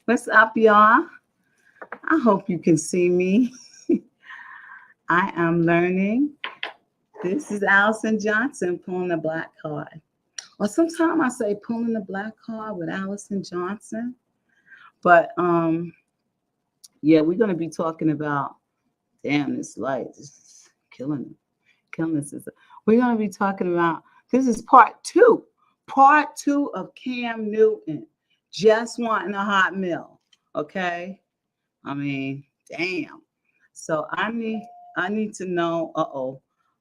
What's up, y'all? I hope you can see me. I am learning. This is Allison Johnson pulling the black card. Or sometimes I say pulling the black card with Allison Johnson. But yeah, we're gonna be talking about damn this light is killing us. We're gonna be talking about this is part two of Cam Newton just wanting a hot meal. Okay. I mean, damn. So I need to know.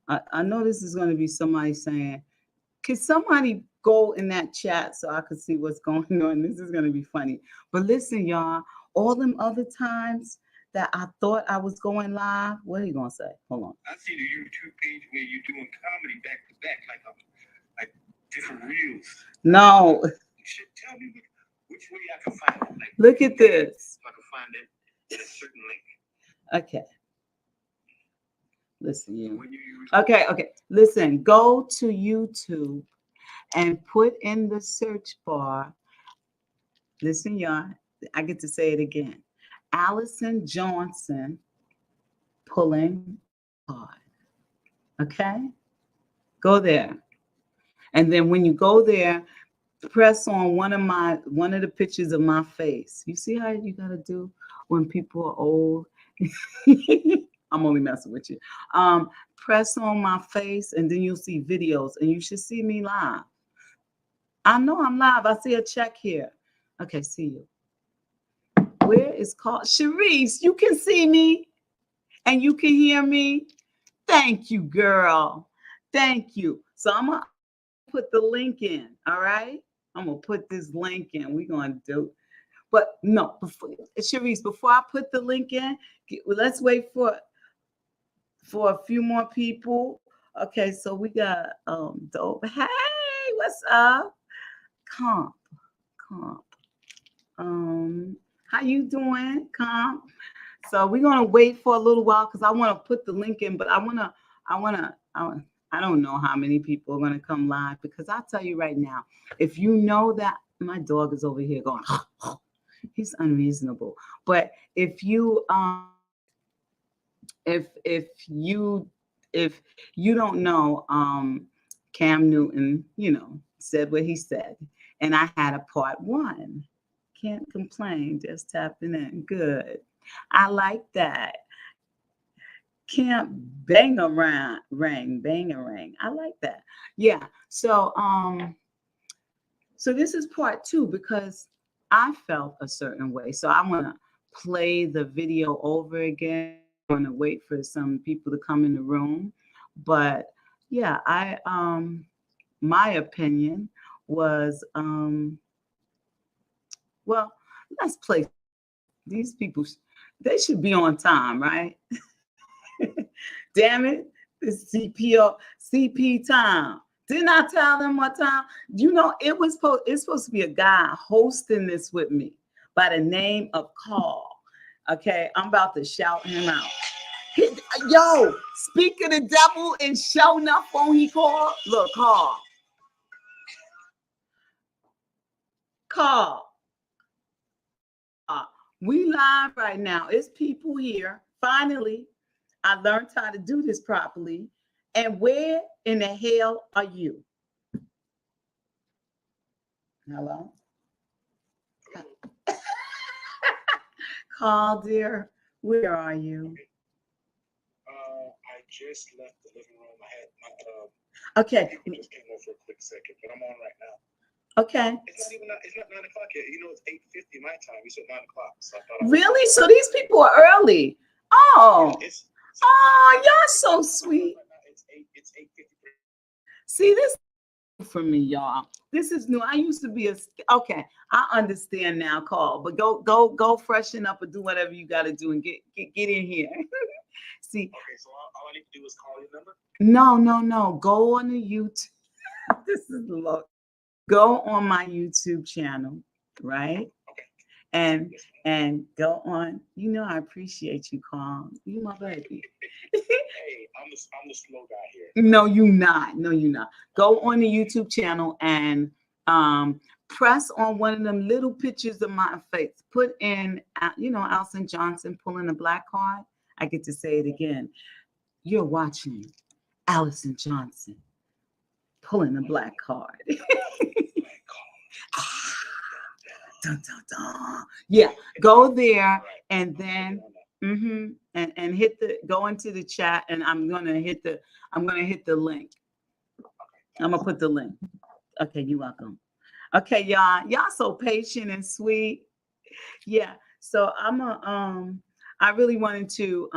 I know this is going to be somebody saying, "Can somebody go in that chat so I can see what's going on?" This is going to be funny. But listen, y'all. All them other times that I thought I was going live, what are you gonna say? Hold on. I see the YouTube page where you're doing comedy back to back, like different reels. No. You should tell me which way I can find it. Like, look at this. I can find it. A certain link. Okay. Listen, you. Okay. Listen, go to YouTube and put in the search bar. Listen, y'all. I get to say it again. Allison Johnson pulling card. Okay? Go there. And then when you go there, press on one of the pictures of my face. You see how you gotta do when people are old? I'm only messing with you. Press on my face and then you'll see videos and you should see me live. I know I'm live. I see a check here. Okay, see you. Where is called Sharice? You can see me and you can hear me. Thank you, girl. Thank you. So I'm gonna put the link in. All right. I'm gonna put this link in. We're gonna do, but no, Sharice, before I put the link in, let's wait for a few more people. Okay, so we got Dope. Hey, what's up? Comp. How you doing, Comp? So we're gonna wait for a little while because I want to put the link in, but I don't know how many people are gonna come live because I'll tell you right now, if you know that my dog is over here going, he's unreasonable. But if you if you don't know, Cam Newton, said what he said, and I had a part one. Can't complain, just tapping in. Good. I like that. Can't bang around, bang a ring. I like that. Yeah. So this is part two because I felt a certain way. So I want to play the video over again. I'm going to wait for some people to come in the room. But yeah, my opinion was, well, let's play. These people, they should be on time, right? Damn it, it's CP time. Didn't I tell them what time? It's supposed to be a guy hosting this with me by the name of Carl. Okay, I'm about to shout him out. Yo, speak of the devil and show enough phone he called. Look, Carl. We live right now. It's people here. Finally, I learned how to do this properly. And where in the hell are you? Hello? Carl, dear, where are you? I just left the living room. I had my okay. People just came over for a quick second, but I'm on right now. Okay. It's not 9 o'clock yet. It's 8:50 my time. You said 9 o'clock. So I thought really? So these people are early. Oh. Y'all so sweet. It's 8:50. See, this for me, y'all. This is new. I used to be okay. I understand now, Carl. But go freshen up and do whatever you got to do and get in here. See. Okay, so all I need to do is call your number. No. Go on the YouTube. This is look. Go on my YouTube channel, right? Okay. And go on. I appreciate you, Carl. You my baby. Hey, I'm the slow guy here. No, you're not. Go on the YouTube channel and press on one of them little pictures of my face. Put in, Alison Johnson pulling a black card. I get to say it again. You're watching Alison Johnson pulling a black card. Dun, dun, dun. Yeah, go there and then and hit go into the chat, and I'm gonna hit the link. I'm gonna put the link. Okay, you're welcome. Okay, y'all so patient and sweet. Yeah. So I really wanted to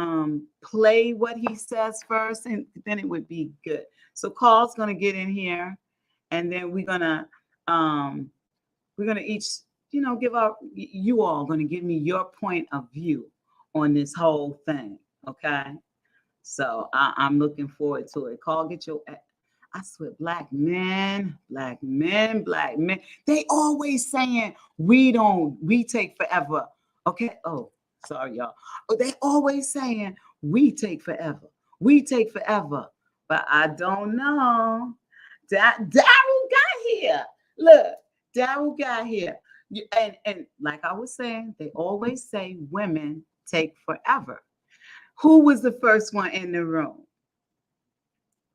play what he says first, and then it would be good. So Carl's gonna get in here, and then we're gonna each, give out. You all gonna give me your point of view on this whole thing. Okay. So I'm looking forward to it. Carl, get your. I swear, black men, they always saying we take forever. Okay. Oh, sorry, y'all. Oh, they always saying we take forever. We take forever. But I don't know. Daryl got here. Look, Daryl got here. And like I was saying, they always say women take forever. Who was the first one in the room?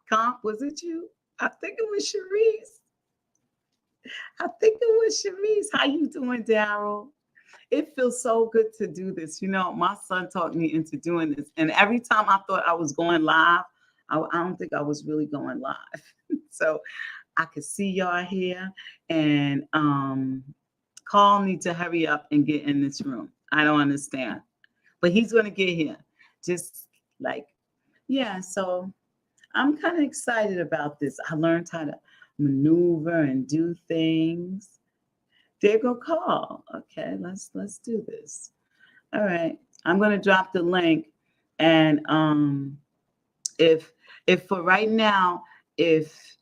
Comp, was it you? I think it was Sharice. How you doing, Daryl? It feels so good to do this. My son talked me into doing this. And every time I thought I was going live, I don't think I was really going live. So I could see y'all here. And Carl needs to hurry up and get in this room. I don't understand. But he's going to get here. Just so I'm kind of excited about this. I learned how to maneuver and do things. There go Carl. Okay, let's do this. All right, I'm gonna drop the link, and if for right now, if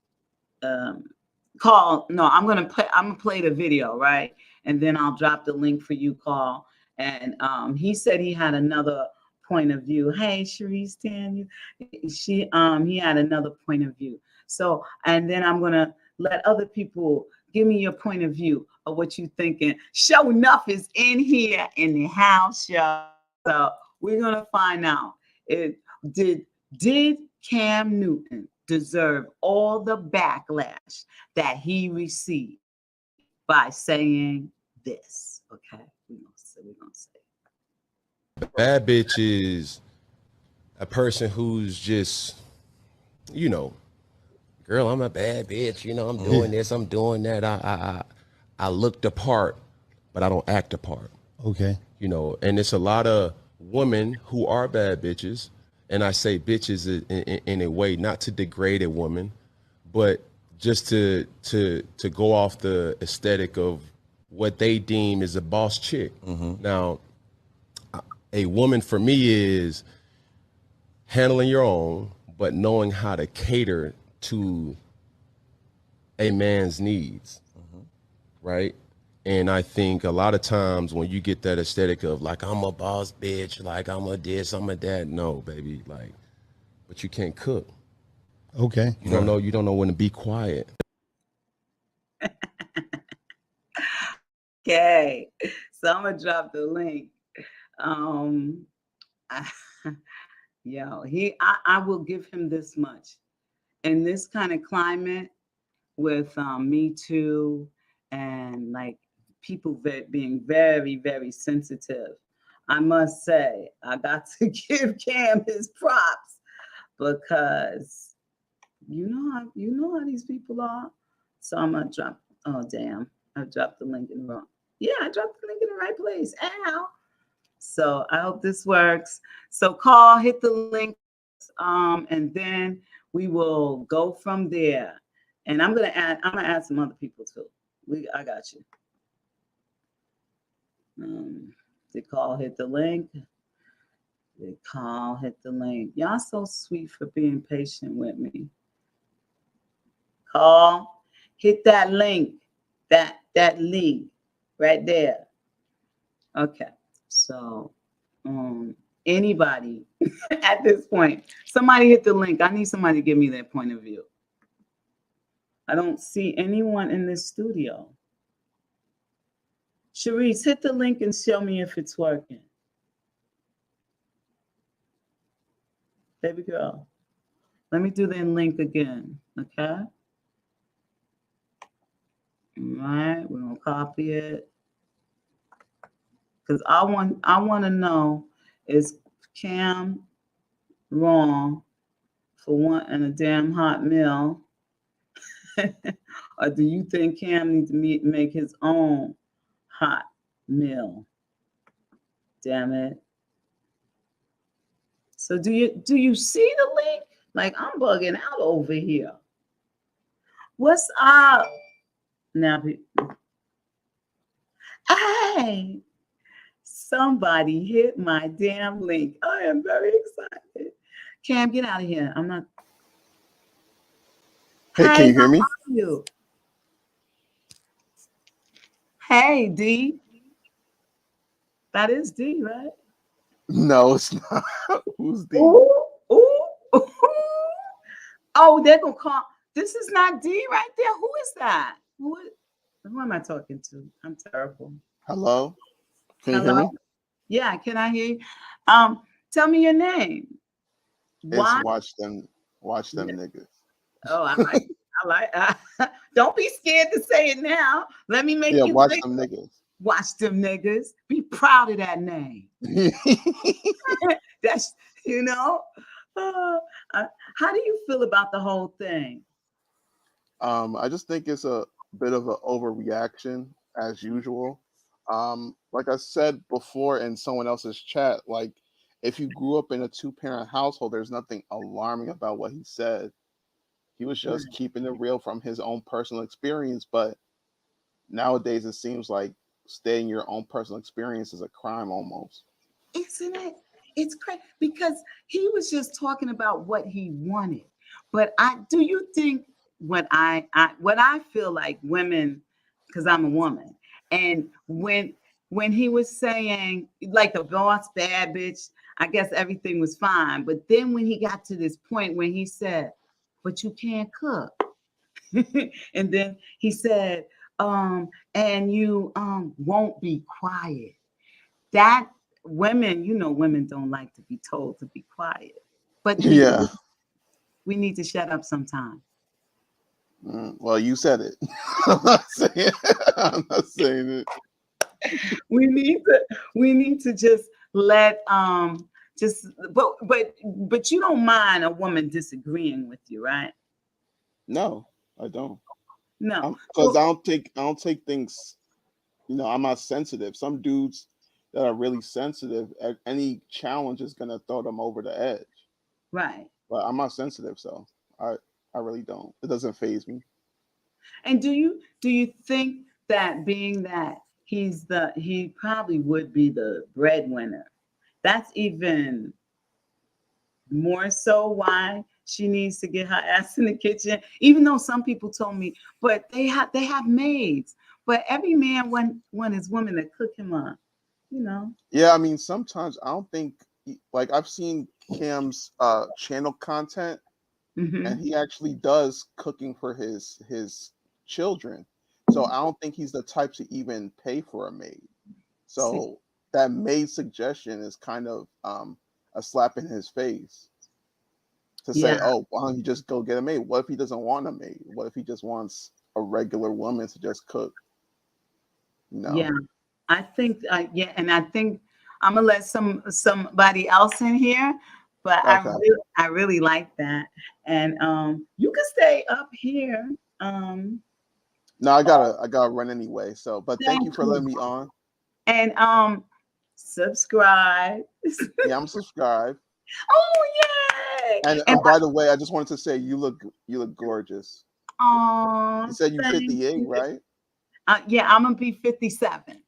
Carl, no, I'm gonna play the video, right, and then I'll drop the link for you, Carl. And he said he had another point of view. Hey, Sharice Daniel, he had another point of view. So, and then I'm gonna let other people give me your point of view of what you thinking. Show Enough is in here in the house, y'all. So we're gonna find out. Did Cam Newton deserve all the backlash that he received by saying this? Okay, we're gonna say. Bad bitch is a person who's just, girl, I'm a bad bitch. I'm doing this, I'm doing that. I look the part, but I don't act the part. Okay. And it's a lot of women who are bad bitches. And I say bitches in a way, not to degrade a woman, but just to go off the aesthetic of what they deem is a boss chick. Now, a woman for me is handling your own, but knowing how to cater to a man's needs, right? And I think a lot of times when you get that aesthetic of like, I'm a boss bitch, like I'm a this, I'm a that, no, baby, like, but you can't cook. Okay. You don't know when to be quiet. Okay, so I'm gonna drop the link. I will give him this much. In this kind of climate with Me Too and like people being very, very sensitive, I must say I got to give Cam his props because you know how these people are. So I'm gonna drop. Oh damn! I dropped the link in the wrong. Yeah, I dropped the link in the right place. Ow! So I hope this works. So Carl, hit the link, and then we will go from there. And I'm gonna add some other people too. I got you. Did Carl hit the link? Did Carl hit the link? Y'all so sweet for being patient with me. Carl, hit that link, that link right there. Okay, so anybody at this point, somebody hit the link. I need somebody to give me their point of view. I don't see anyone in this studio. Sharice, hit the link and show me if it's working. Baby girl. Let me do the link again. Okay. All right. We're gonna copy it. Because I want to know, is Cam wrong for wanting a damn hot meal? Or do you think Cam needs to make his own hot meal? Damn it. So do you see the link? Like, I'm bugging out over here. What's up? Now, hey, somebody hit my damn link. I am very excited. Cam, get out of here. I'm not. Hey, can you hear me? How are you? Hey, D. That is D, right? No, it's not. Who's D? Ooh, ooh, ooh. Oh, they're gonna call. This is not D right there. Who is that? Who am I talking to? I'm terrible. Hello? Can you Hello? hear me? Yeah, can I hear you? Tell me your name. It's Why? watch them Yeah. niggas. Oh, I like. Don't be scared to say it now. Let me make Yeah, you watch think. them niggas. Watch them niggas. Be proud of that name. That's Uh, how do you feel about the whole thing? I just think it's a bit of an overreaction as usual. Like I said before in someone else's chat, like if you grew up in a two-parent household, there's nothing alarming about what he said. He was Right. just keeping it real from his own personal experience, but nowadays it seems like stating your own personal experience is a crime almost. Isn't it? It's crazy because he was just talking about what he wanted. But do you think what I feel like women, because I'm a woman, and when he was saying like the boss bad bitch, I guess everything was fine. But then when he got to this point when he said, "But you can't cook," and then he said, "And you won't be quiet." That women don't like to be told to be quiet, but Yeah. we need to shut up sometime. Well, you said it. I'm not saying it. We need to just let just but you don't mind a woman disagreeing with you, right? No, I don't. No. Because I don't take things. I'm not sensitive. Some dudes that are really sensitive, any challenge is gonna throw them over the edge. Right. But I'm not sensitive, so I I really don't. It doesn't phase me. And do you think that being that he probably would be the breadwinner, that's even more so why she needs to get her ass in the kitchen, even though some people told me, but they have maids, but every man want his woman to cook him up, you know. Yeah, I mean, sometimes I don't think like I've seen Cam's channel content, Hmm. and he actually does cooking for his children. So I don't think he's the type to even pay for a maid. See, So that maid suggestion is kind of a slap in his face to say, yeah, "Oh, why don't you just go get a maid?" What if he doesn't want a maid? What if he just wants a regular woman to just cook? You yeah, know? I think yeah, and I think I'm gonna let somebody else in here, but Okay. I really like that. And you can stay up here. um No, I gotta run anyway. So, but thank Thank you for you. letting me on. And subscribe. Yeah, I'm subscribed. Oh, yay! And And by the way, I just wanted to say you look gorgeous. You oh, said you thank 58, you. right? Yeah, I'm gonna be 57.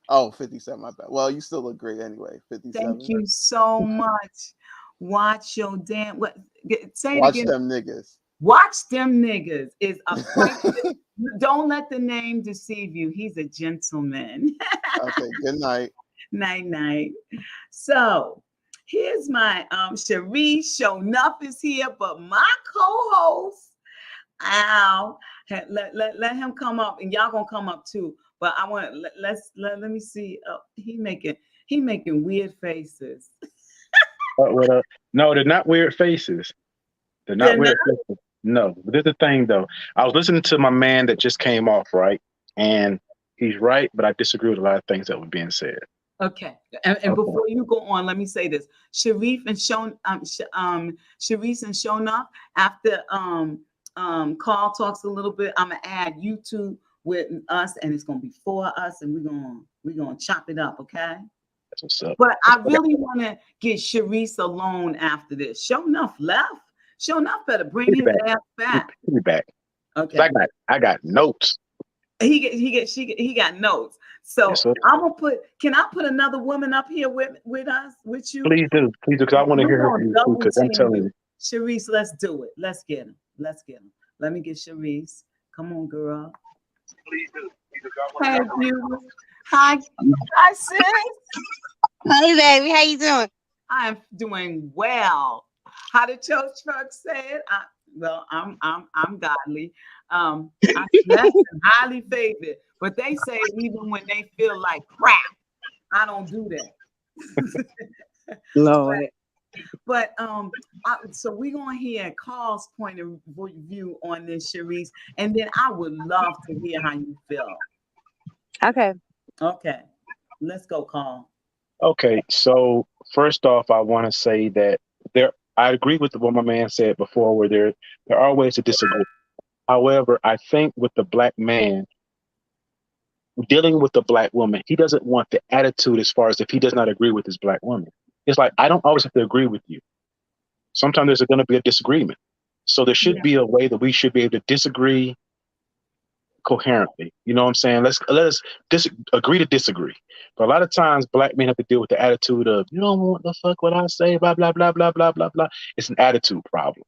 Oh, 57, my bad. Well, you still look great anyway. Thank 57. you so much. Watch your damn say it Watch again. them niggas. Watch them niggas is a point. Don't let the name deceive you. He's a gentleman. Okay, good night. Night night. So here's my Cherie Show Nuff is here, but my co-host Al, let him come up, and y'all gonna come up too. But I want let me see. He making weird faces. No, they're not weird faces. They're not They're not weird faces. No, but there's the thing though. I was listening to my man that just came off, right? And he's right, but I disagree with a lot of things that were being said. okay. And Okay. before you go on, let me say this: Sharif and Sharice and Shona. After Carl talks a little bit, I'm gonna add you two with us, and it's gonna be for us, and we're gonna chop it up, okay? That's what's up. But I really want to get Sharice alone after this. Show enough left. Show enough better bring his ass back. He'll be back. Okay. I got notes. He got notes. So Yes, sir. I'm gonna put. Can I put another woman up here with us with you? Please do, because I want to We're hear her gonna view too. double Because I'm team telling you. you, Sharice, let's do it. Let's get him. Let's get him. Let me get Sharice. Come on, girl. please do. Hey, viewers. Hi, sis. Hey baby, how you doing? I am doing well. How the church folks say it? I'm godly. I'm blessed and highly favored. But they say it even when they feel like crap. I don't do that. Lord. But so we're gonna hear Carl's point of view on this, Sharice, and then I would love to hear how you feel. Okay. Okay, let's go, Carl. Okay, so first off, I want to say that I agree with what my man said before, where there are ways to disagree. However, I think with the black man dealing with the black woman, he doesn't want the attitude as far as if he does not agree with his black woman. It's like, I don't always have to agree with you. Sometimes there's going to be a disagreement. So there should be a way that we should be able to disagree coherently. You know what I'm saying? Let us agree to disagree. But a lot of times black men have to deal with the attitude of, you don't want the fuck what I say, blah, blah, blah, blah, blah, blah, blah. It's an attitude problem.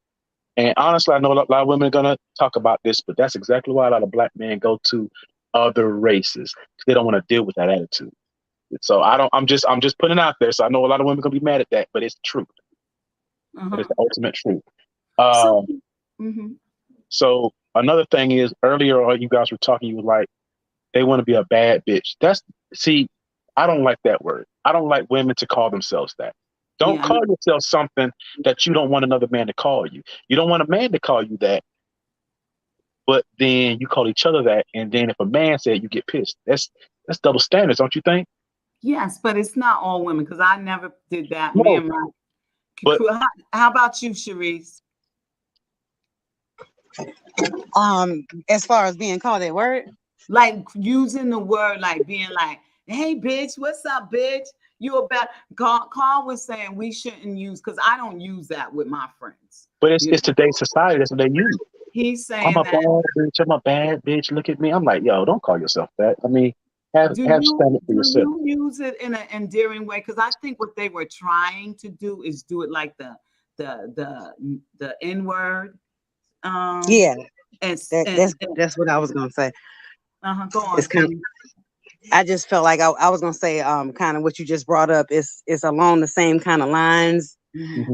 And honestly, I know a lot of women are going to talk about this, but that's exactly why a lot of black men go to other races. They don't want to deal with that attitude. So I'm just putting it out there. So I know a lot of women are going to be mad at that, but it's true. But it's the ultimate truth. So, So another thing is, earlier you guys were talking, you were like, they want to be a bad bitch. I don't like that word. I don't like women to call themselves that. Don't call yourself something that you don't want another man to call you. You don't want a man to call you that, but then you call each other that, and then if a man said, you get pissed. That's double standards, don't you think? yes, but it's not all women because I never did that. No, Me and my but how about you, Sharice? As far as being called that word, Like using the word, like being like, "Hey, bitch, what's up, bitch? You a bad." Carl was saying we shouldn't use because I don't use that with my friends. but it's today's society. That's what they use. He's I'm saying a that. bad bitch. I'm a bad bitch. Look at me. I'm like, yo, don't call yourself that. I mean, have standard for yourself. Do you use it in an endearing way? Because I think what they were trying to do is do it like the N word. yeah, And that's what I was gonna say. go on. It's kind of, I just felt like I was gonna say kind of what you just brought up is along the same kind of lines.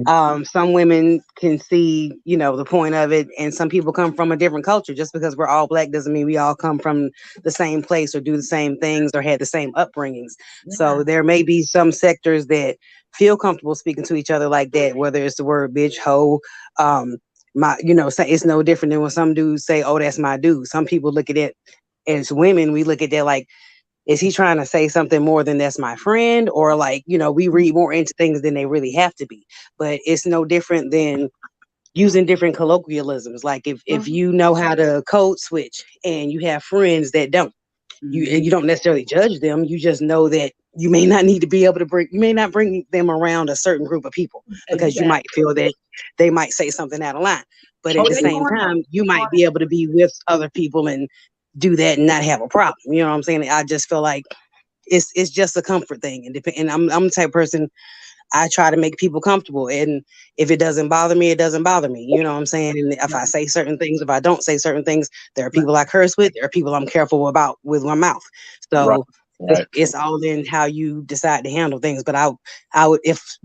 Some women can see, the point of it, and some people come from a different culture. Just because we're all black doesn't mean we all come from the same place or do the same things or had the same upbringings. So there may be some sectors that feel comfortable speaking to each other like that, whether it's the word bitch, hoe, it's no different than when some dudes say, oh, that's my dude. Some people look at it as women, we look at that like, is he trying to say something more than that's my friend? Or like, we read more into things than they really have to be. But it's no different than using different colloquialisms. Like if you know how to code switch and you have friends that don't, you don't necessarily judge them. You just know that you may not need to be able to bring them around a certain group of people because you might feel that they might say something out of line. But at the same time, you might be able to be with other people and do that and not have a problem. You know what I'm saying? I just feel like it's just a comfort thing. And I'm the type of person, I try to make people comfortable. And if it doesn't bother me, it doesn't bother me. You know what I'm saying? And if I say certain things, if I don't say certain things, there are people I curse with, there are people I'm careful about with my mouth. So it's all in how you decide to handle things. But I would, if,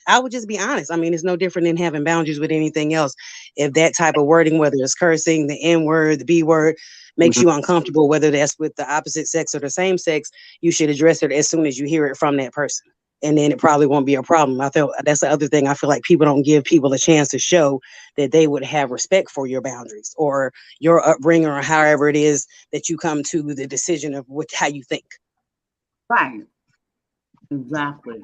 I would just be honest. I mean, it's no different than having boundaries with anything else. If that type of wording, whether it's cursing, the N word, the B word, makes you uncomfortable, whether that's with the opposite sex or the same sex, you should address it as soon as you hear it from that person. And then it probably won't be a problem. I feel that's the other thing. I feel like people don't give people a chance to show that they would have respect for your boundaries or your upbringing or however it is that you come to the decision of how you think. Right. Exactly.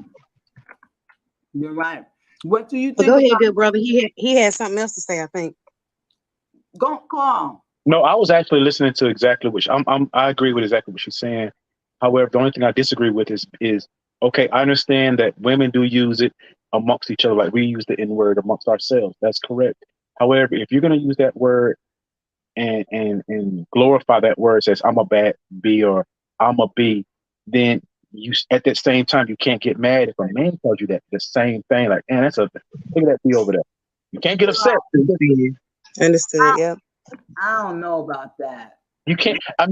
You're right. What do you But think go ahead, about? good brother. He had something else to say, I think. Go call. No, I was actually listening to exactly what I agree with exactly what she's saying. However, the only thing I disagree with is okay. I understand that women do use it amongst each other, like we use the N word amongst ourselves. That's correct. However, if you're going to use that word and glorify that word, says I'm a bad B or I'm a B, then you at that same time you can't get mad if a man tells you that the same thing. Like, man, look at that B over there. You can't get upset. Understood. Yeah. I don't know about that. You can't. I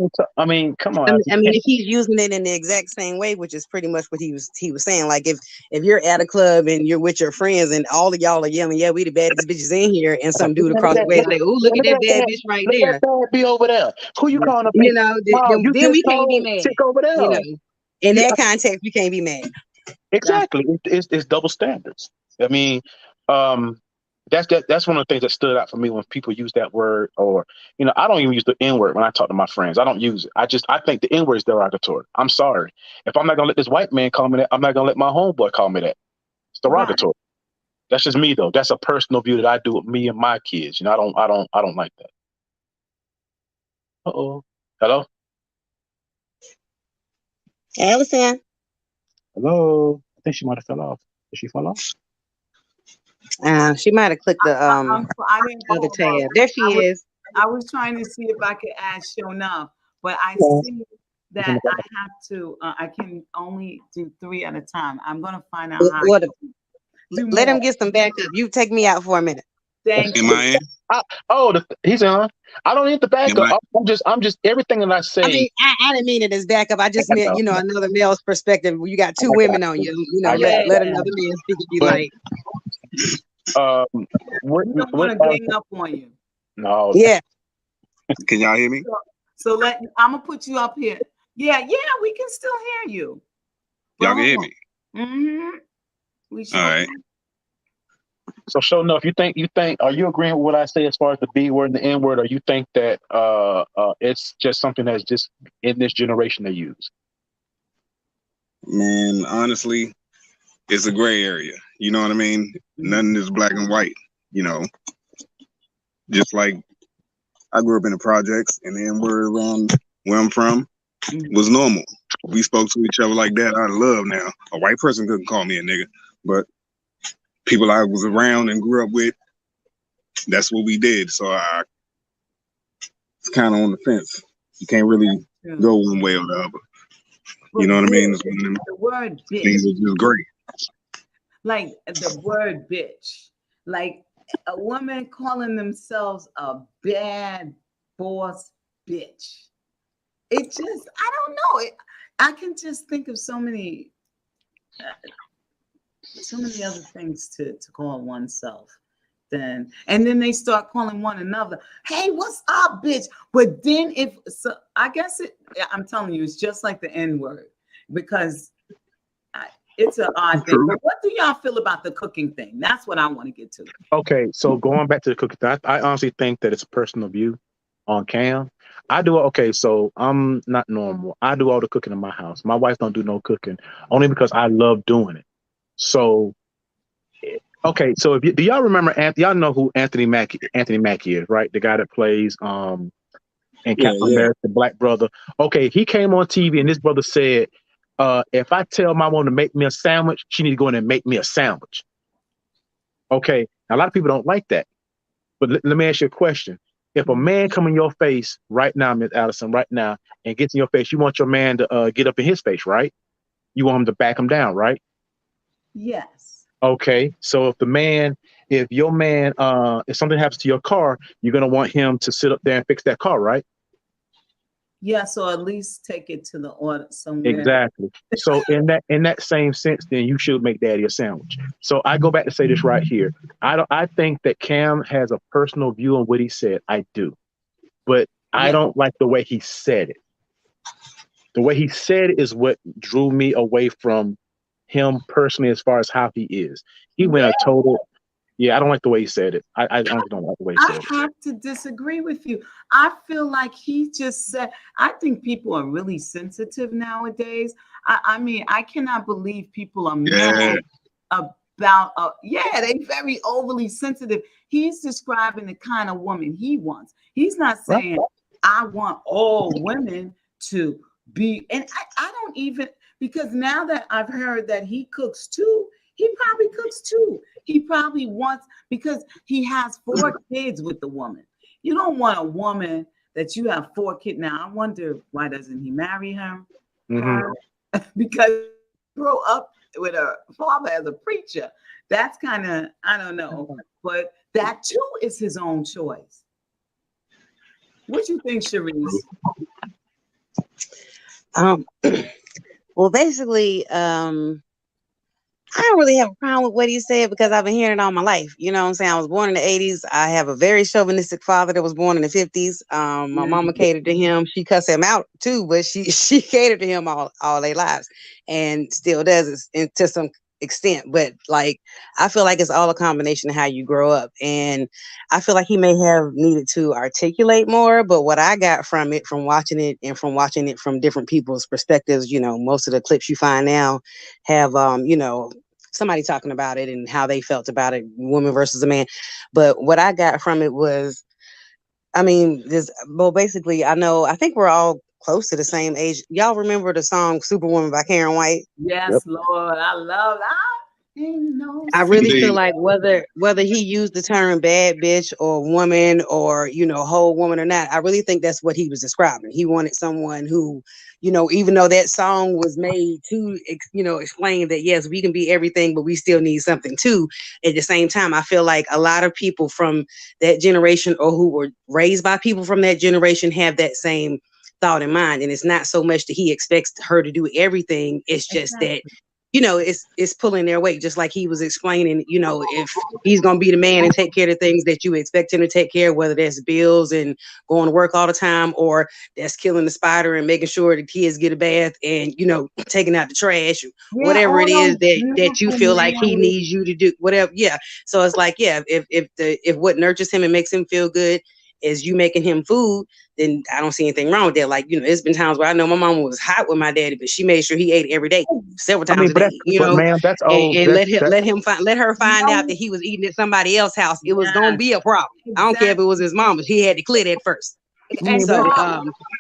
mean, come on. I mean, if he's using it in the exact same way, which is pretty much what he was saying. Like if you're at a club and you're with your friends and all of y'all are yelling, "Yeah, we the baddest bitches in here," and some dude across the way say, "Oh, look at that bad bitch right there." Be over there. Who you calling a You know, then we can't be mad. Sit over there. You know, in that context, we can't be mad. Exactly. It's double standards. I mean, that's one of the things that stood out for me when people use that word, or I don't even use the N word when I talk to my friends. I don't use it. I think the N word is derogatory. I'm sorry. If I'm not gonna let this white man call me that, I'm not gonna let my homeboy call me that. It's derogatory. Right. That's just me though. That's a personal view that I do with me and my kids. I don't like that. Uh-oh. Hello? Allison. Hello. I think she might have fell off. Did she fall off? She might have clicked the other tab. There she is. I was trying to see if I could add show enough, but I see that I have to. I can only do 3 at a time. I'm gonna find out how. Let him get some backup. You take me out for a minute. Thank you. Am I in? He's on. I don't need the backup. I'm just everything that I say. I mean, I didn't mean it as backup. I just meant another male's perspective. You got 2 women on you. Let another man speak if you like. We don't want to gang up on you. No. Yeah. Can y'all hear me? So I'm gonna put you up here. Yeah, we can still hear you. Y'all can hear me. Mm-hmm. We should. All right. So show enough. You think? Are you agreeing with what I say as far as the B word and the N word, or you think that it's just something that's just in this generation they use? Man, honestly, it's a gray area. You know what I mean? Nothing is black and white. Just like I grew up in the projects, and the N word around where I'm from was normal. We spoke to each other like that out of love. Now, a white person couldn't call me a nigga, but people I was around and grew up with, that's what we did. So it's kind of on the fence. You can't really go one way or the other. You know what I mean? It's one of them the word bitch. Things are just great. Like the word bitch. Like a woman calling themselves a bad boss bitch. It just, I don't know. I can just think of so many other things to call oneself. And then they start calling one another, hey, what's up, bitch? But then I guess I'm telling you, it's just like the N word, because it's an odd thing. But what do y'all feel about the cooking thing? That's what I want to get to. Okay, so going back to the cooking thing, I honestly think that it's a personal view on Cam. I do okay, so I'm not normal. I do all the cooking in my house. My wife don't do no cooking, only because I love doing it. So, okay, so do y'all remember y'all know who Anthony Mackie is, right? The guy that plays in Captain America, the black brother. Okay, he came on TV and this brother said, if I tell my woman to make me a sandwich, she need to go in and make me a sandwich. Okay, now, a lot of people don't like that. But let me ask you a question. If a man come in your face right now, Ms. Allison, right now, and gets in your face, you want your man to get up in his face, right? You want him to back him down, right? Yes. Okay, so if your man, if something happens to your car, you're going to want him to sit up there and fix that car, right? Yeah, so at least take it to the order somewhere. Exactly. So in that same sense, then you should make daddy a sandwich. So I go back to say this right here. I think that Cam has a personal view on what he said. I do. But I don't like the way he said it. The way he said it is what drew me away from him personally, as far as how he is. He went a total. Yeah, I don't like the way he said it. I honestly don't like the way he said I it. have to disagree with you. I feel like he just said, I think people are really sensitive nowadays. I mean, I cannot believe people are Yeah. mad about, yeah, they very overly sensitive. He's describing the kind of woman he wants. He's not Right? saying, I want all women to be, and I don't even, because now that I've heard that he cooks too, he probably cooks too. He probably wants, because he has 4 kids with the woman. You don't want a woman that you have 4 kids. Now, I wonder why doesn't he marry her? Mm-hmm. Because he grew up with her father as a preacher. That's kind of, I don't know. But that too is his own choice. What you think, Sharice? Well, basically, I don't really have a problem with what he said because I've been hearing it all my life. You know what I'm saying? I was born in the 80s. I have a very chauvinistic father that was born in the 50s. My mama catered to him. She cussed him out too, but she catered to him all their lives and still does it to some extent. But like, I feel like it's all a combination of how you grow up. And I feel like he may have needed to articulate more, but what I got from it, from watching it and from watching it from different people's perspectives, you know, most of the clips you find now have, you know, somebody talking about it and how they felt about it, woman versus a man. But what I got from it was, I mean, basically, I think we're all close to the same age. Y'all remember the song Superwoman by Karen White? Yes, Yep. Lord. I love that. Ain't no I really Indeed. feel like whether he used the term bad bitch or woman or, you know, whole woman or not, I really think that's what he was describing. He wanted someone who, you know, even though that song was made to, you know, explain that, yes, we can be everything, but we still need something too. At the same time, I feel like a lot of people from that generation or who were raised by people from that generation have that same thought in mind. And it's not so much that he expects her to do everything. It's just that, you know, it's pulling their weight, just like he was explaining, you know, if he's going to be the man and take care of the things that you expect him to take care of, whether that's bills and going to work all the time, or that's killing the spider and making sure the kids get a bath and, you know, taking out the trash, whatever it is that you feel like he needs you to do, whatever. Yeah. So it's like, yeah, if what nurtures him and makes him feel good is you making him food, then I don't see anything wrong with that. Like, you know, there's been times where I know my mom was hot with my daddy, but she made sure he ate every day, several times a day, you know, ma'am, that's old. and let her find out that he was eating at somebody else's house. It was gonna be a problem. I don't care if it was his mama. He had to clear that first. And So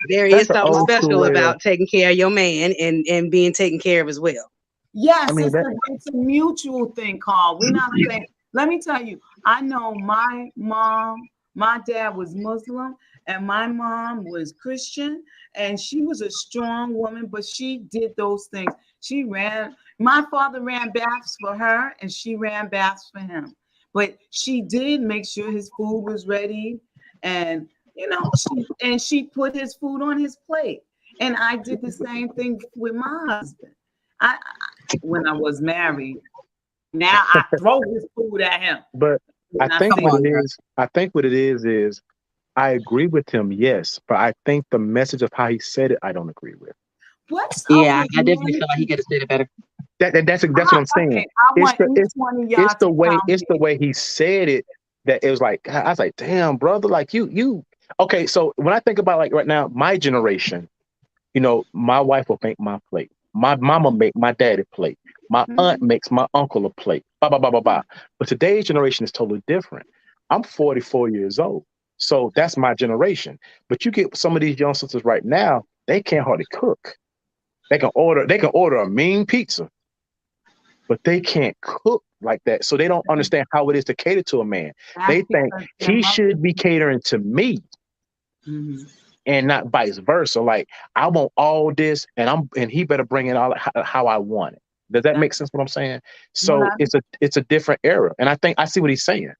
there is that's an something old school special way about taking care of your man and being taken care of as well. yes, I mean, it's a mutual thing, Carl. We're not saying, let me tell you, I know my dad was Muslim and my mom was Christian, and she was a strong woman, but she did those things. My father ran baths for her and she ran baths for him. But she did make sure his food was ready, and you know, she put his food on his plate. And I did the same thing with my husband. When I was married. Now I throw his food at him. but I And think say, what it is, is I agree with him, yes, but I think the message of how he said it, I don't agree with. what's up Yeah, with I definitely men? feel like he could have said it better. That's what I'm saying. Okay, I It's want the each one of y'all to it's the way he said it that it was like, I was like, damn, brother, like you. Okay, so when I think about, like, right now, my generation, you know, my wife will make my plate. My mama make my daddy plate. My aunt makes my uncle a plate. Blah, blah, blah, blah, blah. But today's generation is totally different. I'm 44 years old. So that's my generation. But you get some of these young sisters right now, they can't hardly cook. They can order a mean pizza, but they can't cook like that. So they don't understand how it is to cater to a man. They think he should be catering to me. And not vice versa. Like, I want all this, and he better bring it all how I want it. Does that make sense? What I'm saying? So it's a different era, and I see what he's saying,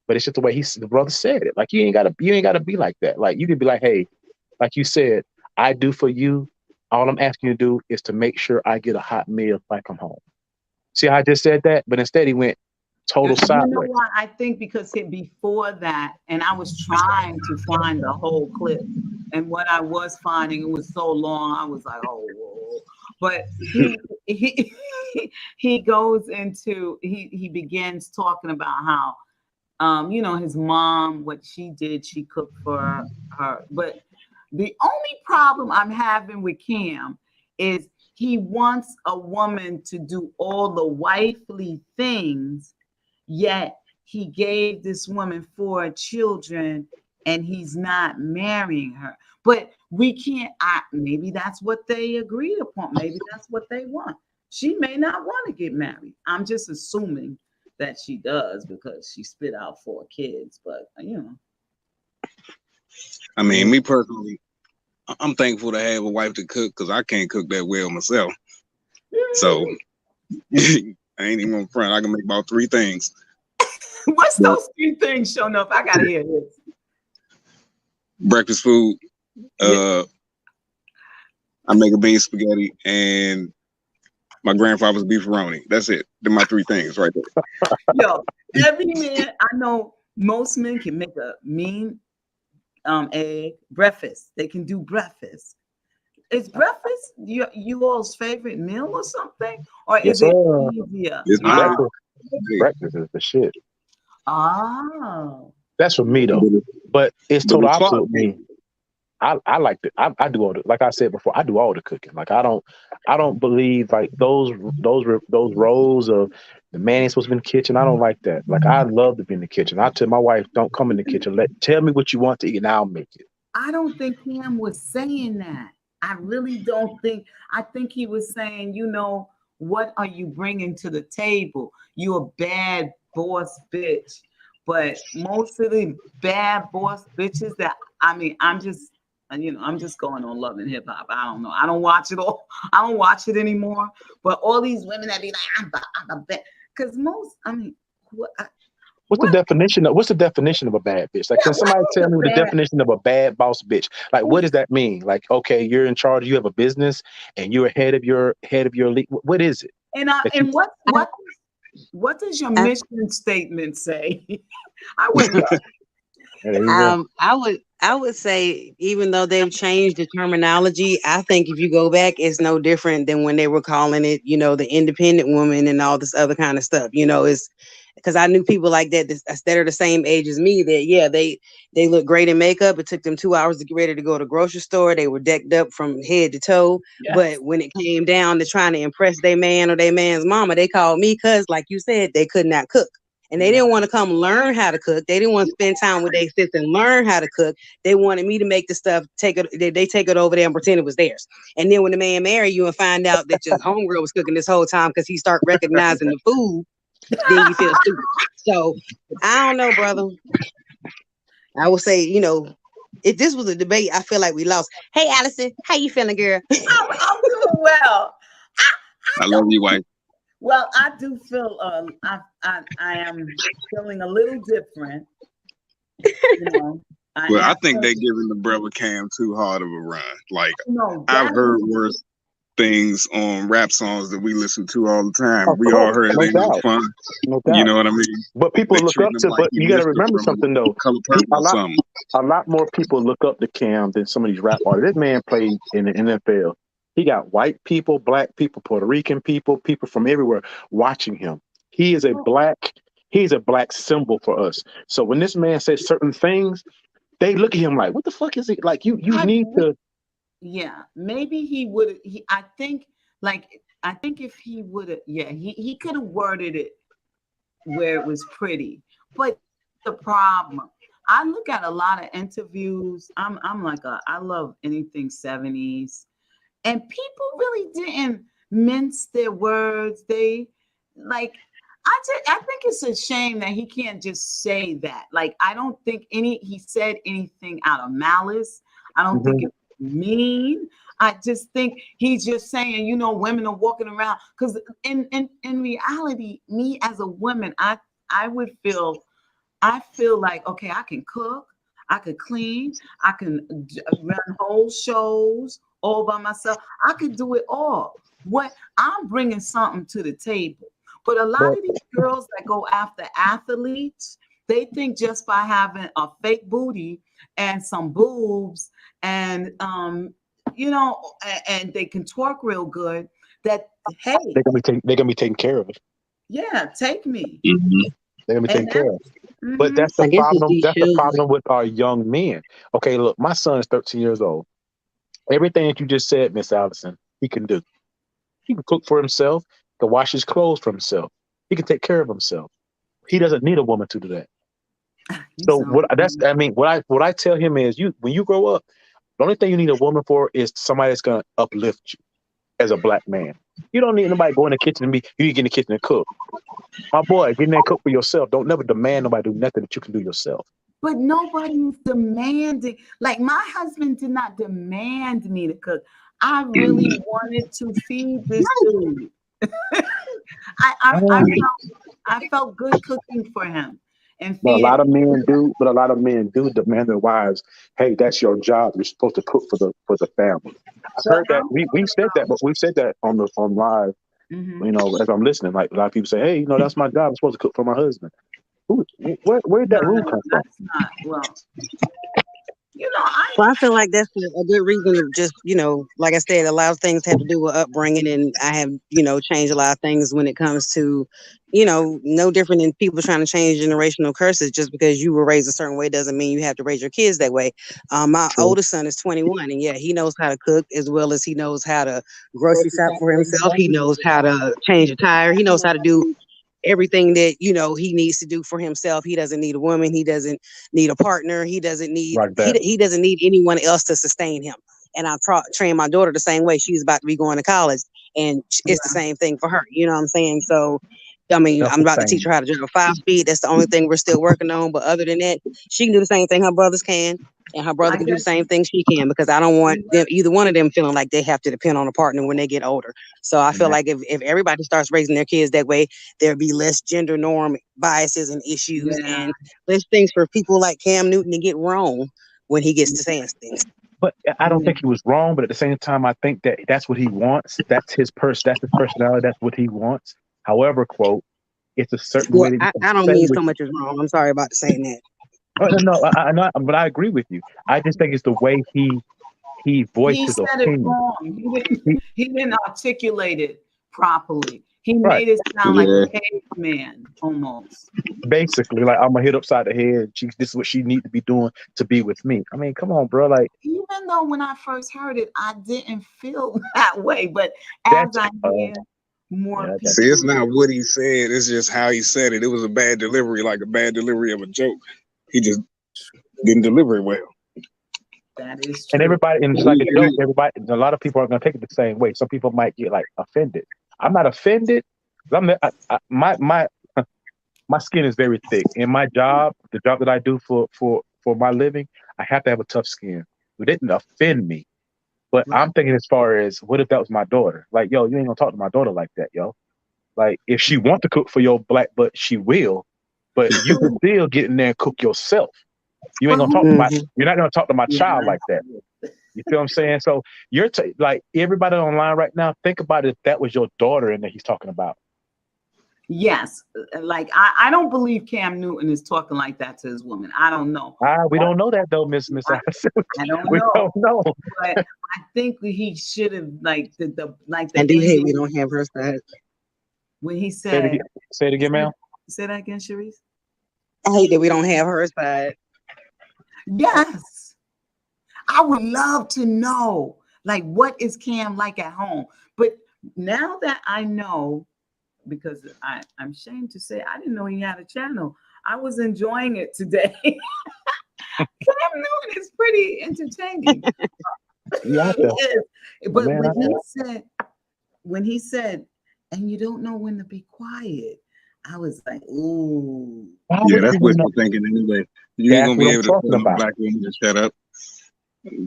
but it's just the way the brother said it. Like, you ain't gotta be like that. Like, you could be like, hey, like you said, I do for you. All I'm asking you to do is to make sure I get a hot meal if I come home. See how I just said that? But instead he went, total You know sideways. what? I think because before that, and I was trying to find the whole clip, and what I was finding, it was so long. I was like, oh, whoa. But he he goes into he begins talking about how you know, his mom, what she did, she cooked for her. But the only problem I'm having with Cam is he wants a woman to do all the wifely things, yet he gave this woman 4 children and he's not marrying her. But we can't, maybe that's what they agreed upon. Maybe that's what they want. She may not want to get married. I'm just assuming that she does because she spit out 4 kids. But, you know. I mean, me personally, I'm thankful to have a wife to cook because I can't cook that well myself. So I ain't even gonna front. I can make about 3 things. What's those 3 things showing up? I gotta hear this. Breakfast food. I make a bean spaghetti and my grandfather's beefaroni. That's it. They're my 3 things right there. Yo, every man I know, most men can make a mean egg breakfast. They can do breakfast. Is breakfast you all's favorite meal or something, or is it easier? It's Breakfast is the shit. Oh, That's for me though. But it's total opposite with me. I like it. I do all the, like I said before, I do all the cooking. Like I don't believe like those roles of the man ain't supposed to be in the kitchen. I don't like that. Like I love to be in the kitchen. I tell my wife, don't come in the kitchen. Tell me what you want to eat and I'll make it. I don't think Cam was saying that. I really don't think. I think he was saying, you know, what are you bringing to the table? You a bad boss bitch. But most of the bad boss bitches that, I mean, I'm just going on Love and Hip Hop. I don't know. I don't watch it all. I don't watch it anymore. But all these women that be like, I'm a bad, because most, I mean, What's the definition of a bad bitch? Like, can somebody tell me the definition of a bad boss bitch? Like, what does that mean? Like, okay, you're in charge, you have a business, and you're head of your league. What is it? And what does your mission statement say? I would I would say, even though they've changed the terminology, I think if you go back, it's no different than when they were calling it, you know, the independent woman and all this other kind of stuff. You know, it's because I knew people like that that are the same age as me that, yeah, they look great in makeup. It took them 2 hours to get ready to go to the grocery store. They were decked up from head to toe. Yes. But when it came down to trying to impress their man or their man's mama, they called me because, like you said, they could not cook. And they didn't want to come learn how to cook. They didn't want to spend time with their sis and learn how to cook. They wanted me to make the stuff, they take it over there and pretend it was theirs. And then when the man marry you and find out that your homegirl was cooking this whole time because he start recognizing the food, then you feel stupid. So I don't know, brother. I would say, you know, if this was a debate, I feel like we lost. Hey, Allison, how you feeling, girl? I'm doing well. I love you, wife. Well, I do feel I am feeling a little different. You know, I think they're giving the brother Cam too hard of a run. Like I've heard worse things on rap songs that we listen to all the time. We all heard it ain't no fun. You know what I mean? But people look up to. But you got to remember something though. A lot more people look up to Cam than some of these rap artists. This man played in the NFL. He got white people, black people, Puerto Rican people, people from everywhere watching him. He's a black symbol for us. So when this man says certain things, they look at him like, what the fuck is it? Like you need to. Yeah, maybe he would. I think if he would have, he could have worded it where it was pretty. But the problem, I look at a lot of interviews. I'm like I love anything 70s. And people really didn't mince their words. They I think it's a shame that he can't just say that. Like, I don't think he said anything out of malice. I don't think it's mean. I just think he's just saying, you know, women are walking around because in reality, me as a woman, I feel like, okay, I can cook, I could clean, I can run whole shows all by myself. I could do it all. What I'm bringing something to the table. But a lot But of these girls that go after athletes, they think just by having a fake booty and some boobs and and they can twerk real good, that hey, they're gonna be taken care of. yeah, take me. They're gonna be taken And care that's of. But that's the I guess problem. she That's the should. problem with our young men. Okay, look, my son is 13 years old. Everything that you just said, Miss Allison, he can do. He can cook for himself. He can wash his clothes for himself. He can take care of himself. He doesn't need a woman to do that. you So sound what I tell him is, when you grow up, the only thing you need a woman for is somebody that's gonna uplift you as a black man. You don't need nobody go in the kitchen and you get in the kitchen and cook. My boy, get in there and cook for yourself. Don't never demand nobody do nothing that you can do yourself. but nobody's demanding. Like my husband did not demand me to cook. I really wanted to feed this dude. I felt good cooking for him and But a feeding. lot of men do. But a lot of men do demand their wives. Hey, that's your job. You're supposed to cook for the family. I've But heard that. We said that, but we said that on live. Mhm. You know, as I'm listening, like a lot of people say, hey, that's my job. I'm supposed to cook for my husband. Where did No, that no, rule no, come from? that's not. Well, I Well, I feel like that's a good reason to just, like I said, a lot of things have to do with upbringing. And I have, changed a lot of things when it comes to, no different than people trying to change generational curses. Just because you were raised a certain way doesn't mean you have to raise your kids that way. My True. oldest son is 21, and yeah, he knows how to cook as well as he knows how to grocery shop for himself. He knows how to change a tire. He knows how to do everything that he needs to do for himself. He doesn't need a woman. He doesn't need a partner. He doesn't need Like that. he doesn't need anyone else to sustain him. And I've trained my daughter the same way. She's about to be going to college, and it's the same thing for her. You know what I'm saying? So, I mean, I'm about to teach her how to drive a 5-speed. That's the only thing we're still working on. But other than that, she can do the same thing her brothers can, and her brother I can do the guess same thing she can, because I don't want either one of them feeling like they have to depend on a partner when they get older. So I feel like if everybody starts raising their kids that way, there'll be less gender norm biases and issues, yeah. and less things for people like Cam Newton to get wrong when he gets to saying things. But I don't think he was wrong. But at the same time, I think that's what he wants. That's his personality. That's what he wants. However, quote, it's a certain Well, way that you can I don't say mean what so much as wrong. I'm sorry about saying that. no, but I agree with you. I just think it's the way he voiced He his said it opinion. wrong. He, He didn't articulate it properly. He right. made it sound like Yeah. a caveman almost. Basically, like, I'm gonna hit upside the head. This is what she need to be doing to be with me. I mean, come on, bro. Like, Even though when I first heard it, I didn't feel that way. But as that's I hear more yeah, See, it's people, not what he said. It's just how he said it. It was a bad delivery, like a bad delivery of a joke. He just didn't deliver it well. that is and true. everybody, and it's like a joke. Everybody, a lot of people are gonna take it the same way. Some people might get like offended. I'm not offended. My skin is very thick. In my job, the job that I do for my living, I have to have a tough skin. It didn't offend me. But Right. I'm thinking, as far as, what if that was my daughter? Like, yo, you ain't gonna talk to my daughter like that, yo. Like, if she want to cook for your black butt, she will. But you can still get in there and cook yourself. You ain't But gonna talk to Mhm. you're not gonna talk to my yeah, child like that. You feel what I'm saying? So like, everybody online right now, think about it, if that was your daughter and that he's talking about. yes. Like I don't believe Cam Newton is talking like that to his woman. I don't know. We don't know that though, Miss Allison. I don't We know. don't know. But I think he should have like the I do hate ending we don't have her side. when he Say it said, again. Say it again, ma'am. say that again, Sharice. I hate that we don't have her side. Yes. I would love to know, like, what is Cam like at home? But now that I know, because I'm ashamed to say I didn't know he had a channel. I was enjoying it today. Cam Newton is pretty entertaining. You out He there. is. But Man, when he said, and you don't know when to be quiet, I was like, ooh. why Yeah, would that's you wishful know? thinking anyway. You ain't That's gonna what be I'm able to talking tell no about. black woman to shut up.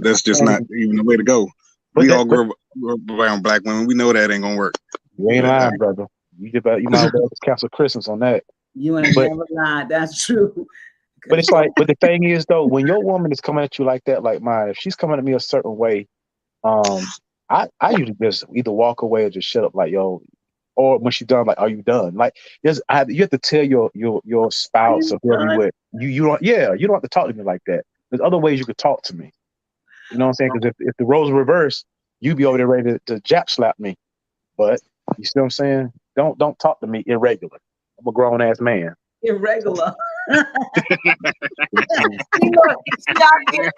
That's just And- not even the way to go. But We that- all grew up around black women. We know that ain't gonna work. You ain't Yeah. lying, brother. You might as well just cancel Christmas on that. You ain't But- never lied. That's true. But it's like, but the thing is though, when your woman is coming at you like that, like mine, if she's coming at me a certain way, I usually just either walk away or just shut up. Like, yo, or when she's done, like, are you done? Like, you have to tell your spouse or whoever you with, you don't, yeah, you don't have to talk to me like that. There's other ways you could talk to me. You know what I'm saying? Because if the roles were reversed, you'd be over there ready to jap slap me. But you see what I'm saying? Don't talk to me irregular. I'm a grown ass man. Irregular. So, She look, she out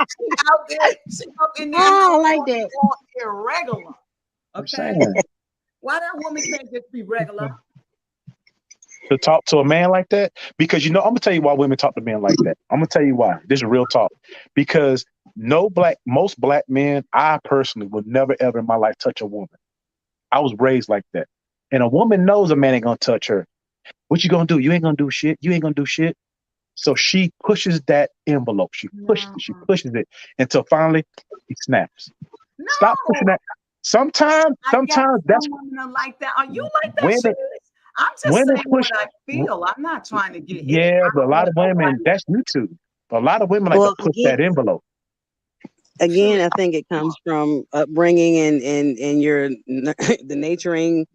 in there. Oh, I like that. Irregular. I'm Okay. saying, Why that woman can't just be regular? to talk to a man like that, because I'm gonna tell you why women talk to men like that. I'm gonna tell you why. This is real talk. Because most black men, I personally would never ever in my life touch a woman. I was raised like that. And a woman knows a man ain't gonna touch her. What you gonna do? You ain't gonna do shit. You ain't gonna do shit. So she pushes that envelope. She pushes it until finally he snaps. No. Stop pushing that. Sometimes that's some women are like that. Are you like that, women. Sharice? I'm just Women saying push. what I feel. I'm not trying to get hit. Yeah, I but a don't lot want of women, that's YouTube. A lot of women like to Well, push that envelope. again, I think it comes from upbringing and your the nurturing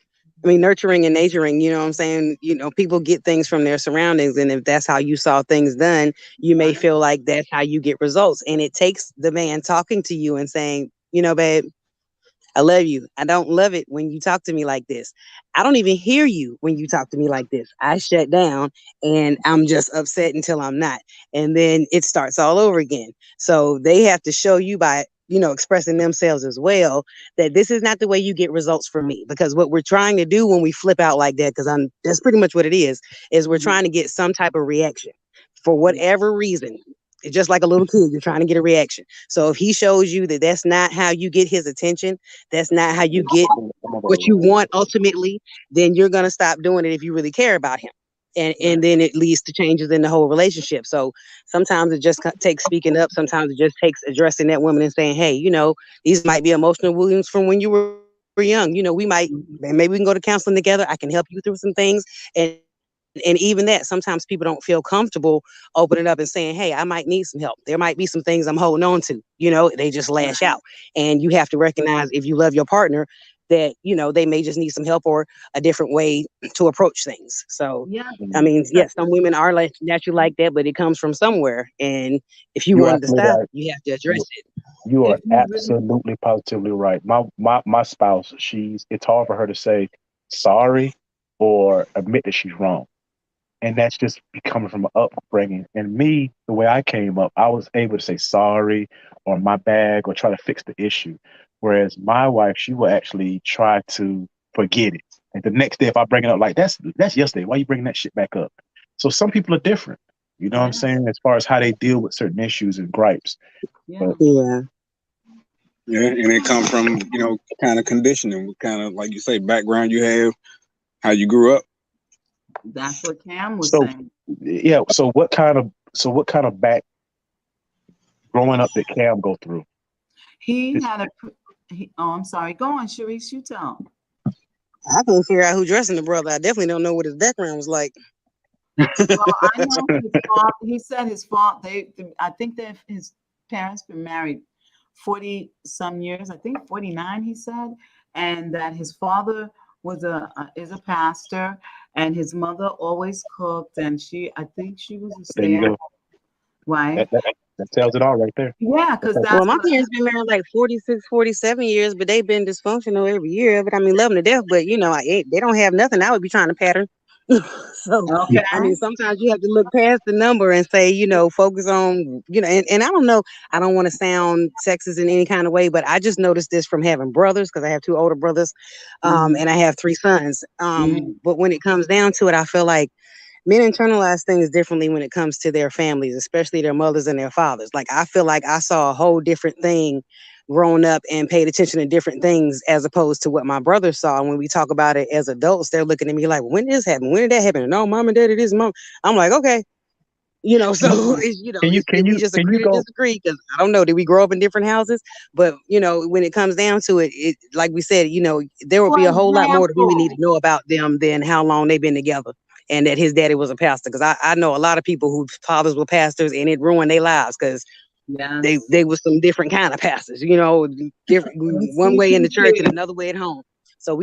and naturing, you know what I'm saying? People get things from their surroundings, and if that's how you saw things done, you may feel like that's how you get results. And it takes the man talking to you and saying, babe, I love you. I don't love it when you talk to me like this. I don't even hear you when you talk to me like this. I shut down and I'm just upset until I'm not. And then it starts all over again. So they have to show you by, expressing themselves as well, that this is not the way you get results from me. Because what we're trying to do when we flip out like that, that's pretty much what it is we're trying to get some type of reaction for whatever reason. It's just like a little kid, you're trying to get a reaction. So if he shows you that that's not how you get his attention, that's not how you get what you want ultimately, then you're going to stop doing it if you really care about him. And then it leads to changes in the whole relationship. So sometimes it just takes speaking up. Sometimes it just takes addressing that woman and saying, hey, these might be emotional wounds from when you were young. Maybe we can go to counseling together. I can help you through some things. And even that, sometimes people don't feel comfortable opening up and saying, hey, I might need some help. There might be some things I'm holding on to. They just lash out. And you have to recognize, if you love your partner, that, they may just need some help or a different way to approach things. So, I mean, yes, some women are naturally like that, but it comes from somewhere. And if you want to stop, you have to address it. You are absolutely positively right. My spouse, it's hard for her to say sorry or admit that she's wrong. And that's just coming from an upbringing. And me, the way I came up, I was able to say sorry or my bad or try to fix the issue. Whereas my wife, she will actually try to forget it. And the next day, if I bring it up, like, that's yesterday, why you bringing that shit back up? So some people are different. You know what I'm saying? As far as how they deal with certain issues and gripes. But, yeah, and it comes from, kind of conditioning, kind of, like you say, background you have, how you grew up. That's what Cam was saying. Yeah. So what kind of back growing up did Cam go through? I'm sorry. Go on, Sharice, you tell. I couldn't figure out who dressing the brother. I definitely don't know what his background was like. Well, I know his father. He said his father. I think that his parents been married 40 some years. I think 49. He said, and that his father is a pastor, and his mother always cooked, and I think she was a stay-at-home wife. That tells it all right there. Yeah, because my parents been married like 46, 47 years, but they've been dysfunctional every year. But I mean, love them to death. But they don't have nothing. I would be trying to pattern. So I mean, sometimes you have to look past the number and say, focus on, and I don't know. I don't want to sound sexist in any kind of way, but I just noticed this from having brothers, because I have 2 older brothers, and I have 3 sons. But when it comes down to it, I feel like men internalize things differently when it comes to their families, especially their mothers and their fathers. Like, I feel like I saw a whole different thing growing up and paid attention to different things as opposed to what my brothers saw. And when we talk about it as adults, they're looking at me like, when did this happen? When did that happen? No, mom and daddy, this mom. I'm like, okay. So we just agree to disagree, because I don't know, did we grow up in different houses? But when it comes down to it, like we said, there will be a whole lot more that we need to know about them than how long they've been together. And that his daddy was a pastor, because I know a lot of people whose fathers were pastors, and it ruined their lives because they were some different kind of pastors, different, one way in the church and another way at home. So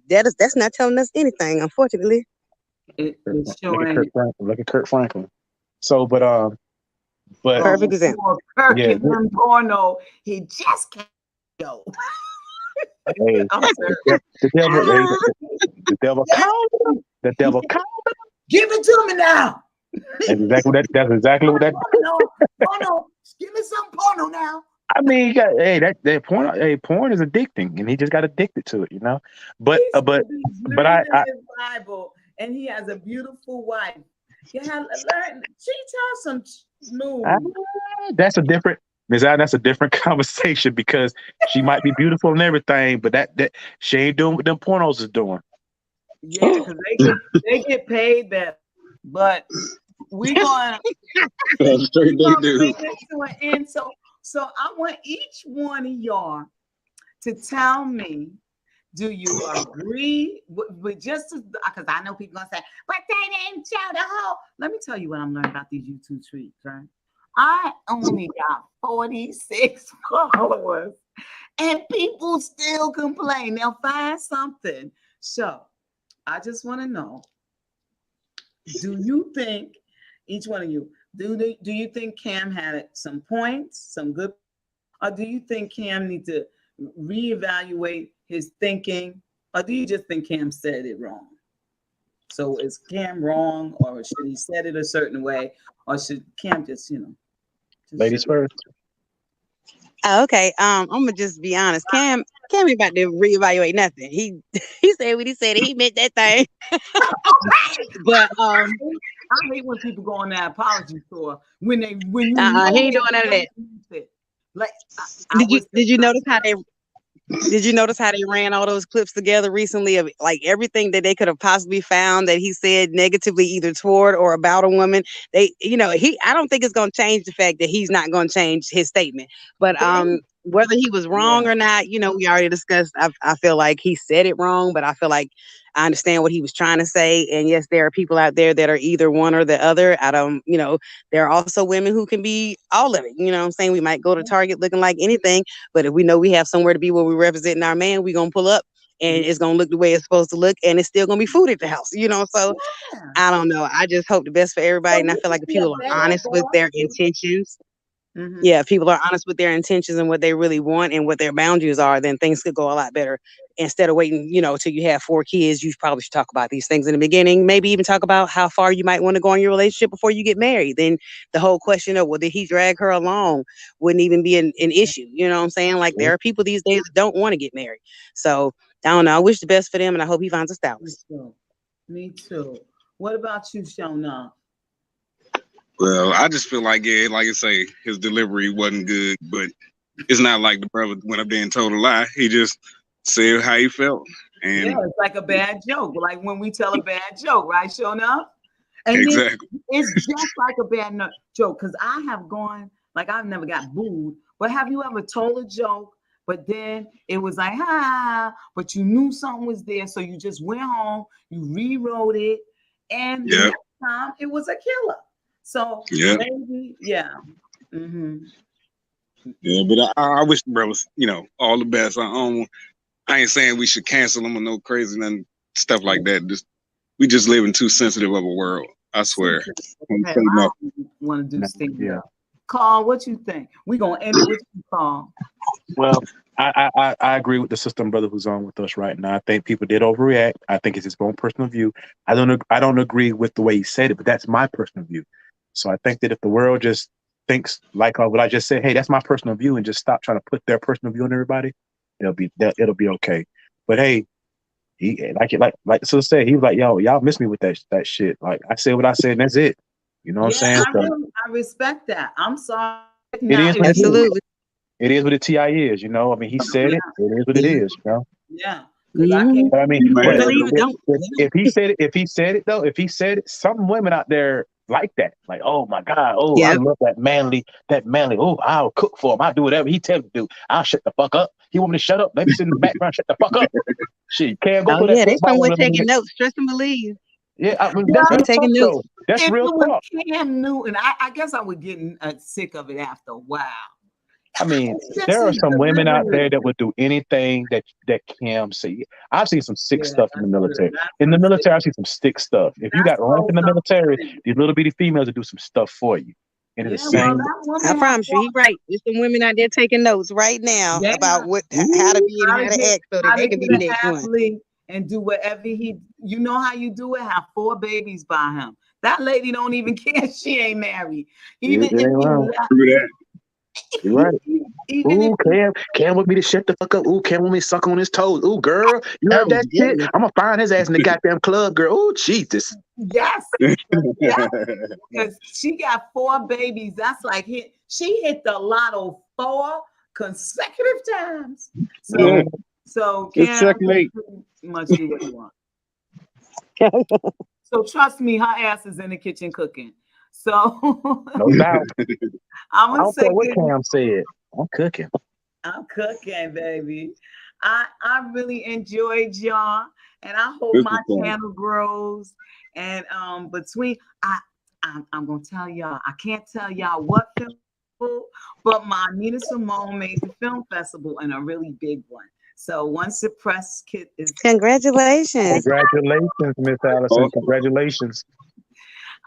that's not telling us anything, unfortunately. It's Look at showing. Kurt Franklin. Look at Kurt Franklin. So, but Perfect example. Poor Kirk Yeah, in them porno. He just can't go. hey, I'm sorry. the devil, hey, the devil Yes, called him. The devil called. give it to me now. That's exactly what that. That's exactly what that. Porno. Give me some porno now. I mean, you got, hey, that porn. Hey, porn is addicting, and he just got addicted to it, you know. But He should be but reading his Bible, and he has a beautiful wife. You have learn. Teach her some smooth. that's a different. Ms. Allen, that's a different conversation because she might be beautiful and everything, but that she ain't doing what them pornos is doing. Yeah, because they get paid better. But we're going Straight they to do. bring this to an end. So I want each one of y'all to tell me, do you agree with just because I know people gonna say, but they didn't show the whole. Let me tell you what I'm learning about these YouTube tweets, right? I only got 46 followers, and people still complain. They'll find something. So I just want to know, do you think, each one of you, do you think Cam had some points, some good, or do you think Cam needs to reevaluate his thinking, or do you just think Cam said it wrong? So is Cam wrong, or should he said it a certain way, or should Cam just, Ladies first. Okay, I'm gonna just be honest. Cam ain't about to reevaluate nothing. He said what he said. He meant that thing. But I hate when people go on that apology tour when you he ain't doing none of that. Like, Did you notice how they ran all those clips together recently of like everything that they could have possibly found that he said negatively either toward or about a woman? I don't think it's going to change the fact that he's not going to change his statement. But whether he was wrong or not, we already discussed. I feel like he said it wrong, but I feel like I understand what he was trying to say. And yes, there are people out there that are either one or the other. There are also women who can be all of it. You know what I'm saying? We might go to Target looking like anything, but if we know we have somewhere to be where we're representing our man, we're going to pull up and it's going to look the way it's supposed to look. And it's still going to be food at the house, So I don't know. I just hope the best for everybody. And I feel like if people are honest with their intentions, if people are honest with their intentions and what they really want and what their boundaries are, then things could go a lot better. Instead of waiting, till you have 4 kids, you probably should talk about these things in the beginning. Maybe even talk about how far you might want to go in your relationship before you get married. Then the whole question of, well, did he drag her along wouldn't even be an issue. You know what I'm saying? Like there are people these days that don't want to get married. So I don't know. I wish the best for them and I hope he finds a stylist. Me too. What about you, Shona? Well, I just feel like, like I say, his delivery wasn't good, but it's not like the brother went up there and told a lie. He just said how he felt. And it's like a bad joke, like when we tell a bad joke, right, Shona? And exactly. It's just like a bad joke, because I have gone, like I've never got booed, but have you ever told a joke, but then it was like, but you knew something was there, so you just went home, you rewrote it, and the next time it was a killer. So maybe, but I wish the brothers, all the best. I ain't saying we should cancel them or no crazy and stuff like that. We just live in too sensitive of a world. I swear. I don't want to do stand up. Carl, what you think? We're gonna end it with you, Carl. Well, I agree with the system brother who's on with us right now. I think people did overreact. I think it's his own personal view. I don't agree with the way he said it, but that's my personal view. So I think that if the world just thinks like what I just said, hey, that's my personal view, and just stop trying to put their personal view on everybody, it'll be okay. But hey, he like so said, he was like, yo, y'all miss me with that shit. Like I said what I said, and that's it. You know what I'm saying? I respect that. I'm sorry. It is absolutely. It is what the TI is, I mean, he said it. It is what it is, Yeah. I mean, if he said it, some women out there like that. Like, oh my God, I love that manly. Oh, I'll cook for him. I'll do whatever he tells me to do. I'll shut the fuck up. He want me to shut up. Let me sit in the background, shut the fuck up. Shit, can't go put that. They somewhere taking notes. Trust and believe. Yeah, that's real taking talk, notes. That's real talk. Cam Newton, I guess I was getting sick of it after a while. I mean, Just there are his some women out delivery. there that would do anything that Cam said. I've seen some sick Yeah, stuff in the that's true. military. That's In the some sick. military, I've seen some stick stuff. If you That's got rank so in the military, something. these little bitty females will do some stuff for you. And it's Yeah, the well, same. that woman I has promise you, he right. There's some women out there taking notes right now yeah, about how to Ooh, be and how to act so that how they to can get be the an next one. athlete and do whatever you know how you do it, have 4 babies by him. That lady don't even care she ain't married. you Even ain't if wrong. True that. You're right. even if Ooh, Cam want me to shut the fuck up. Ooh, Cam want me to suck on his toes. Ooh, girl, you heard Oh that shit? goodness. I'm gonna find his ass in the goddamn club, girl. Ooh, Jesus. yes, yes, because she got 4 babies. That's like she hit the lotto 4 consecutive times. Yeah, So it's Cam can checkmate. pretty much do what he wants. So trust me, her ass is in the kitchen cooking. So No doubt. I'm I gonna don't say care what good. Cam said. I'm cooking. I'm cooking, baby. I really enjoyed y'all, and I hope This my was fun. channel grows. And between I'm gonna tell y'all, I can't tell y'all what film, but my Nina Simone made the film festival and a really big one. So once the press kit is, Congratulations. Congratulations, Miss Allison. Awesome. Congratulations.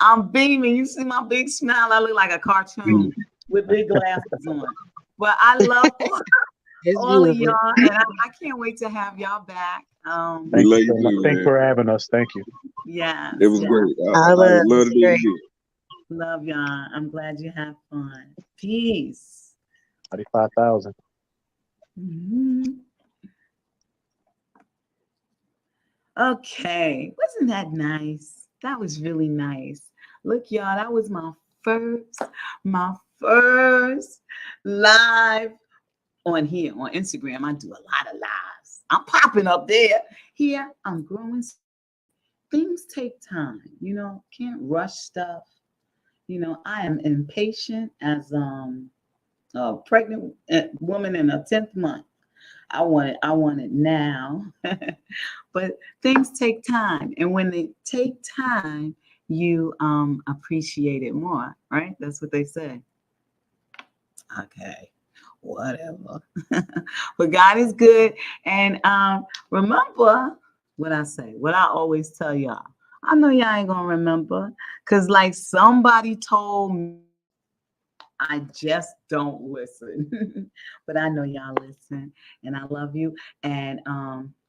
I'm beaming. You see my big smile? I look like a cartoon with big glasses on. But I love It's all of beautiful. y'all, and I can't wait to have y'all back. We Thank love you you so much. too, Thanks man. for having us. Thank you. Yes, It was yeah. great. I I love would love it. to do it Great. again. Love y'all. I'm glad you have fun. Peace. 35,000. Mhm. Okay, wasn't that nice? That was really nice. Look, y'all, that was my first live on here on Instagram. I do a lot of lives. I'm popping up there. Here, I'm growing. Things take time, can't rush stuff. I am impatient as a pregnant woman in a 10th month. I want it now. But things take time. And when they take time, you appreciate it more, right? That's what they say. Okay, whatever. But God is good. And remember what I say, what I always tell y'all. I know y'all ain't gonna remember, because like somebody told me, I just don't listen. But I know y'all listen, and I love you. And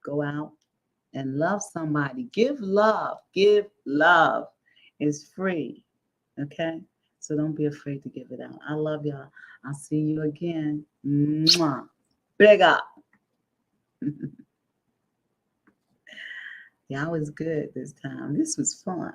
go out and love somebody. Give love. Give love. It's free. Okay? So don't be afraid to give it out. I love y'all. I'll see you again. Mwah. Big up. Y'all was good this time. This was fun.